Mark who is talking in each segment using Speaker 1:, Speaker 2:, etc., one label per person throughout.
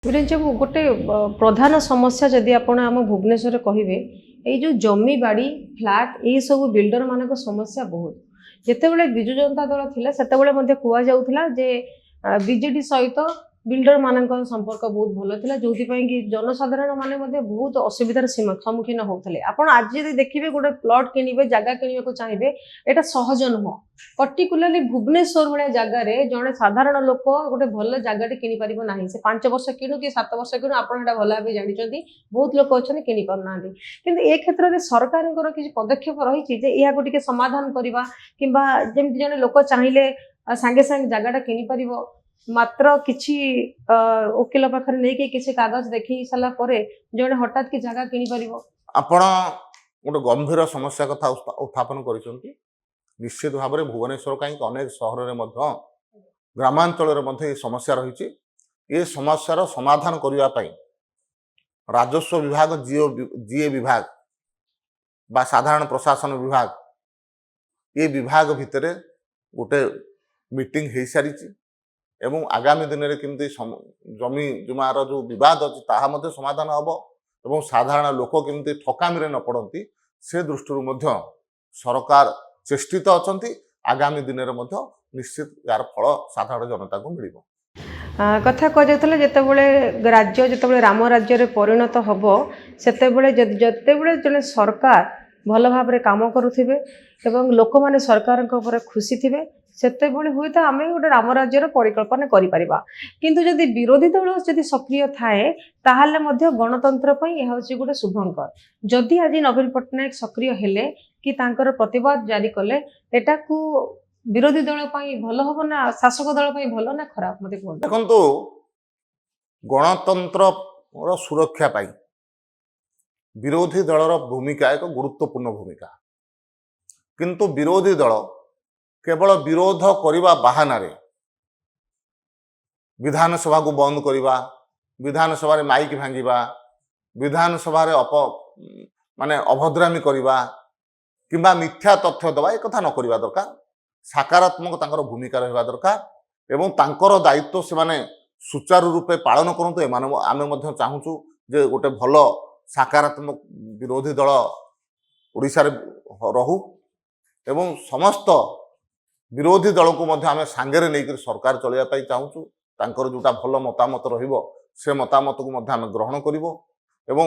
Speaker 1: वीरेंद्र बाबू गोटे प्रधान समस्या जदि आप भुवनेश्वर कहे ये जमी बाड़ी फ्लैट ये सब बिल्डर मान समस्या बहुत जितेबाला विजु जनता दल थिला सेतेबाला कुआ जाउथला जे बीजेडी सहित बिल्डर मान संपर्क बहुत भल था जो कि जनसाधारण माने बहुत असुविधार सम्मुखीन होते आपड़ आज देखिए गोटे प्लट किणवे जगह किणवा चाहिए यहाँ सहज नुह पर्टिकुलाली भुवनेश्वर भाया जगार जड़े साधारण लोक गोटे भल जगह किपर ना से 5 वर्ष किणु कि 7 वर्ष किणु आप भल भाव जानते बहुत लोग अच्छा कि पारना कि ए क्षेत्र में सरकार किसी पदक्षेप रही है समाधान करवा कि जमी जड़े लोक चाहिए सांगे सांगे जगह किपर मात्र किसी वकिल पाखे नहीं किसी कागज देखी सारा जड़े हठात की जगह किपर
Speaker 2: आपण गोटे गंभीर समस्या कथा उत्थापन कर निश्चित भाव में भुवनेश्वर कहीं अनेक सहर में ग्रामांचल समस्या रही ये समस्यार समाधान करने राजस्व विभाग जीए विभाग बा साधारण प्रशासन विभाग ये विभाग भितर गोटे मीटिंग हो सारी एवं आगामी दिन में केमती जमी जुमार जो विवाद अच्छी ताहा समाधान हम एवं साधारण लोक केमती ठकामी न पड़ती से दृष्टि सरकार चेष्टित अच्छा आगामी दिन में निश्चित यार फल साधारण जनता को मिल
Speaker 1: कथा कहुला जितेबले राज्य जितेबले राम राज्य परिणत हम जितेबले जड़े सरकार भल भाव काम करुवे एवं लोक मैंने सरकार खुशी थे सेतेबले हुए तो आम गोटे राम राज्यर परिकल्पना करिपरिबा किंतु जदि विरोधी दल जदि सक्रिय थाए ताहले मध्य गणतंत्र यह हूँ गोटे शुभंकर जदि आज नवीन पट्टनायक सक्रिय हेले कि तांकर प्रतिवाद जारी कले एटा को विरोधी दल भल हम ना शासक दल भल ना खराब मत
Speaker 2: देखो गणतंत्र सुरक्षा पाई विरोधी दलर भूमिका एक गुरुत्वपूर्ण भूमिका किंतु विरोधी दल केवल विरोध करने बाहाना विधानसभा को बंद करवा विधानसभा माइक भांगा विधानसभा माने अभद्रामी करवा किंबा मिथ्या तथ्य दबा एक कथा न करवा दरकार सकारात्मक तांकर भूमिका रहा दरकार एवं तांकर दायित्व से माने सुचारू रूपे पालन करंतु आमे मध्य चाहूँ जे गोटे भल सकारात्मक विरोधी दल ओडिशा रे रहू एवं समस्त विरोधी दल को आम सांगे नहीं सरकार चलवाई चाहूँ तांकर जोटा भल मतामत से मतामत को आम ग्रहण कर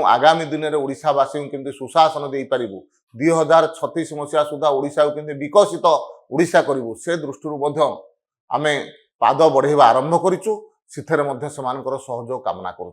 Speaker 2: आगामी दिन में ओडिशावासी केमती सुशासन दे पारू 2036 मसीहा सुधा ओडिशा को केमती विकसित ओडिशा करूँ से दृष्टि आम पाद बढ़ेवा आरंभ करूँ से सहयोग कामना करुँ।